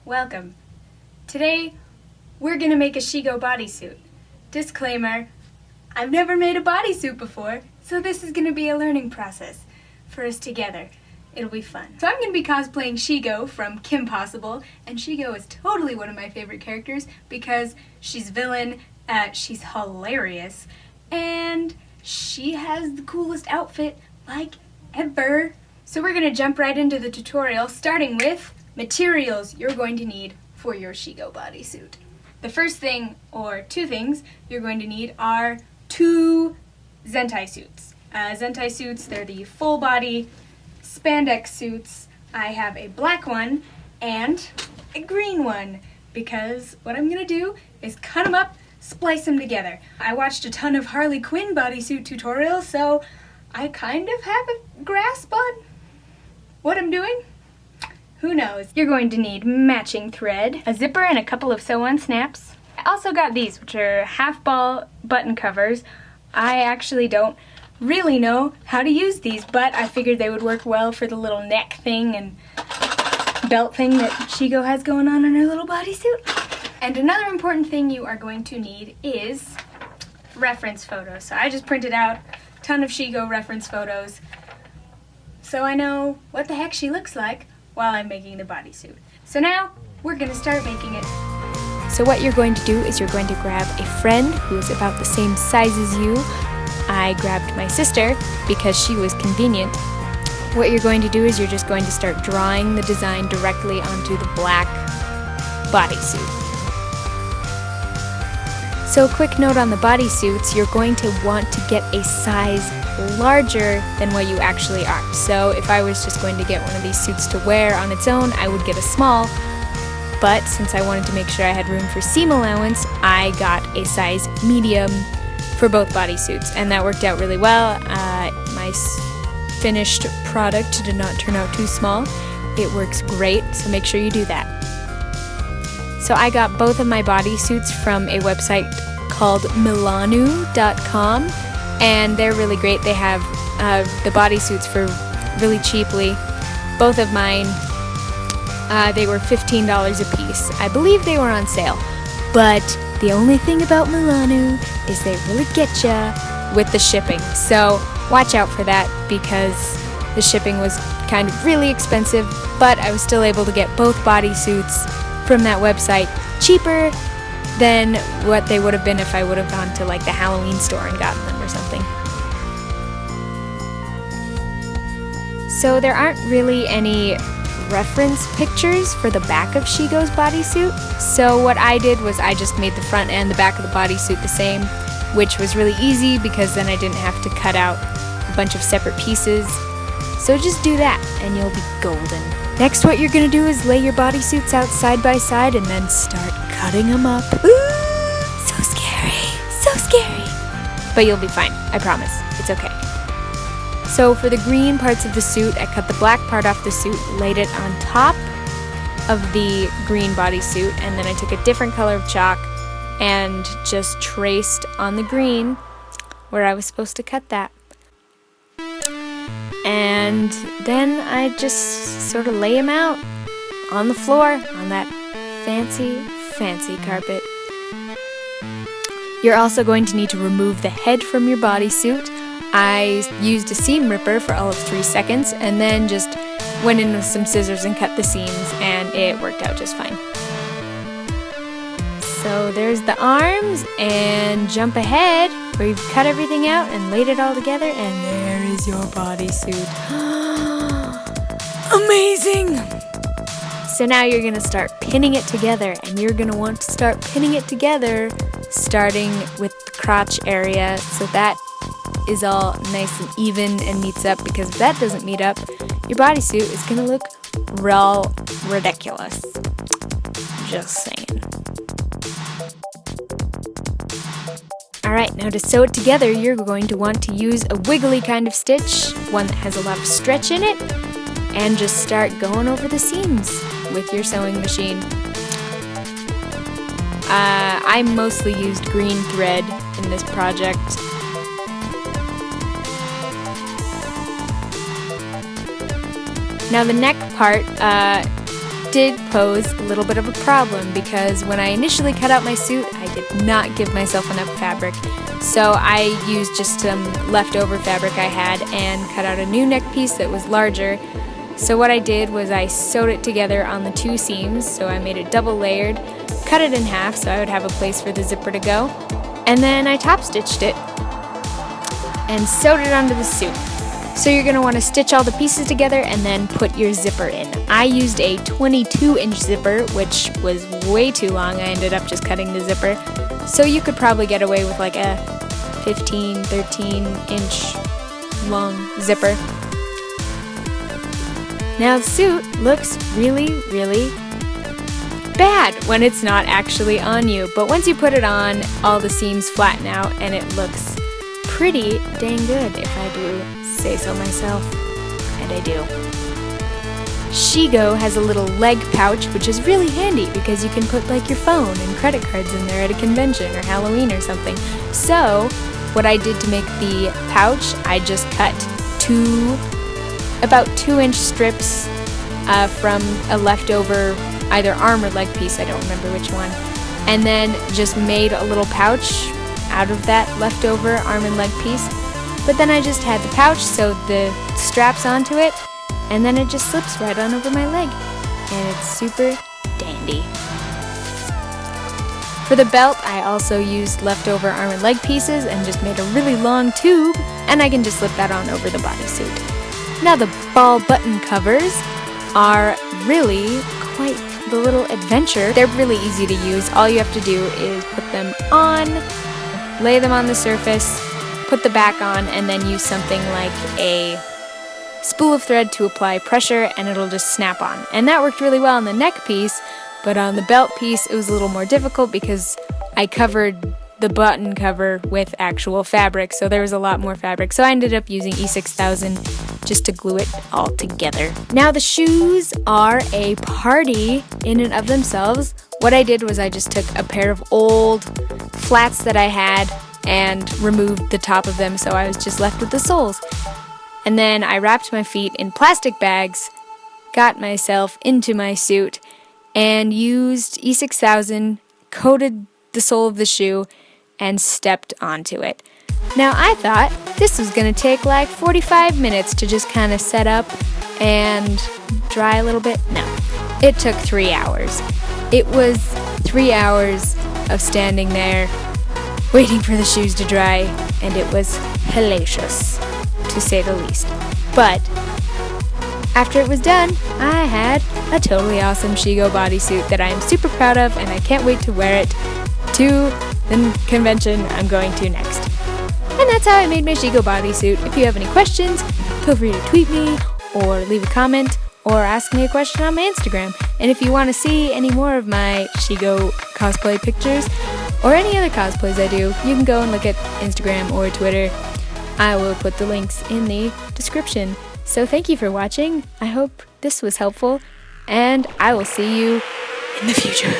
Welcome. Today, we're gonna make a Shego bodysuit. Disclaimer, I've never made a bodysuit before, so this is gonna be a learning process for us together. It'll be fun. So I'm gonna be cosplaying Shego from Kim Possible, and Shego is totally one of my favorite characters because she's villain, she's hilarious, and she has the coolest outfit like ever. So we're gonna jump right into the tutorial, starting with materials you're going to need for your Shego bodysuit. The first thing, or two things, you're going to need are two Zentai suits. Zentai suits, they're the full body spandex suits. I have a black one and a green one because what I'm gonna do is cut them up, splice them together. I watched a ton of Harley Quinn bodysuit tutorials, so I kind of have a grasp on what I'm doing. Who knows? You're going to need matching thread, a zipper, and a couple of sew-on snaps. I also got these, which are half-ball button covers. I actually don't really know how to use these, but I figured they would work well for the little neck thing and belt thing that Shego has going on in her little bodysuit. And another important thing you are going to need is reference photos. So I just printed out a ton of Shego reference photos so I know what the heck she looks like while I'm making the bodysuit. So now, we're gonna start making it. So what you're going to do is you're going to grab a friend who is about the same size as you. I grabbed my sister because she was convenient. What you're going to do is you're just going to start drawing the design directly onto the black bodysuit. So a quick note on the bodysuits, you're going to want to get a size larger than what you actually are. So if I was just going to get one of these suits to wear on its own, I would get a small, but since I wanted to make sure I had room for seam allowance, I got a size medium for both bodysuits, and that worked out really well. My finished product did not turn out too small. It works great, so make sure you do that. So I got both of my bodysuits from a website called milano.com, and they're really great. They have the bodysuits for really cheaply. Both of mine, they were $15 a piece. I believe they were on sale, but the only thing about Milano is they really get ya with the shipping. So watch out for that because the shipping was kind of really expensive, but I was still able to get both bodysuits from that website cheaper than what they would have been if I would have gone to like the Halloween store and gotten them or something. So there aren't really any reference pictures for the back of Shego's bodysuit. So what I did was I just made the front and the back of the bodysuit the same, which was really easy because then I didn't have to cut out a bunch of separate pieces. So just do that and you'll be golden. Next, what you're gonna do is lay your bodysuits out side by side and then start cutting them up. Ooh, so scary, so scary. But you'll be fine, I promise, it's okay. So for the green parts of the suit, I cut the black part off the suit, laid it on top of the green bodysuit, and then I took a different color of chalk and just traced on the green where I was supposed to cut that. And then I just sort of lay them out on the floor on that fancy, fancy carpet. You're also going to need to remove the head from your bodysuit. I used a seam ripper for all of 3 seconds and then just went in with some scissors and cut the seams, and it worked out just fine. So there's the arms, and jump ahead where you've cut everything out and laid it all together, and there is your bodysuit. Amazing! So now you're going to start pinning it together, and you're going to want to start pinning it together starting with the crotch area so that is all nice and even and meets up, because if that doesn't meet up, your bodysuit is going to look real ridiculous. Just saying. Alright, now to sew it together, you're going to want to use a wiggly kind of stitch, one that has a lot of stretch in it, and just start going over the seams with your sewing machine. I mostly used green thread in this project. Now the neck part, did pose a little bit of a problem because when I initially cut out my suit, I did not give myself enough fabric. So I used just some leftover fabric I had and cut out a new neck piece that was larger. So what I did was I sewed it together on the two seams, so I made it double layered, cut it in half so I would have a place for the zipper to go, and then I top stitched it and sewed it onto the suit. So you're going to want to stitch all the pieces together and then put your zipper in. I used a 22-inch zipper, which was way too long. I ended up just cutting the zipper. So you could probably get away with like a 15, 13-inch long zipper. Now the suit looks really, really bad when it's not actually on you. But once you put it on, all the seams flatten out and it looks pretty dang good, if I do say so myself, and I do. Shego has a little leg pouch, which is really handy because you can put like your phone and credit cards in there at a convention or Halloween or something. So what I did to make the pouch, I just cut about 2-inch strips from a leftover either arm or leg piece, I don't remember which one, and then just made a little pouch out of that leftover arm and leg piece. But then I just had the pouch, sewed the straps onto it, and then it just slips right on over my leg. And it's super dandy. For the belt, I also used leftover arm and leg pieces and just made a really long tube, and I can just slip that on over the bodysuit. Now the ball button covers are really quite the little adventure. They're really easy to use. All you have to do is put them on, lay them on the surface, put the back on, and then use something like a spool of thread to apply pressure and it'll just snap on. And that worked really well on the neck piece, but on the belt piece it was a little more difficult because I covered the button cover with actual fabric, so there was a lot more fabric. So I ended up using E6000 just to glue it all together. Now the shoes are a party in and of themselves. What I did was I just took a pair of old flats that I had and removed the top of them, so I was just left with the soles. And then I wrapped my feet in plastic bags, got myself into my suit, and used E6000, coated the sole of the shoe, and stepped onto it. Now I thought this was going to take like 45 minutes to just kind of set up and dry a little bit. No, it took 3 hours. It was 3 hours of standing there waiting for the shoes to dry, and it was hellacious, to say the least. But after it was done, I had a totally awesome Shego bodysuit that I am super proud of, and I can't wait to wear it to the convention I'm going to next. And that's how I made my Shego bodysuit. If you have any questions, feel free to tweet me or leave a comment or ask me a question on my Instagram. And if you want to see any more of my Shego cosplay pictures or any other cosplays I do, you can go and look at Instagram or Twitter. I will put the links in the description. So thank you for watching. I hope this was helpful, and I will see you in the future.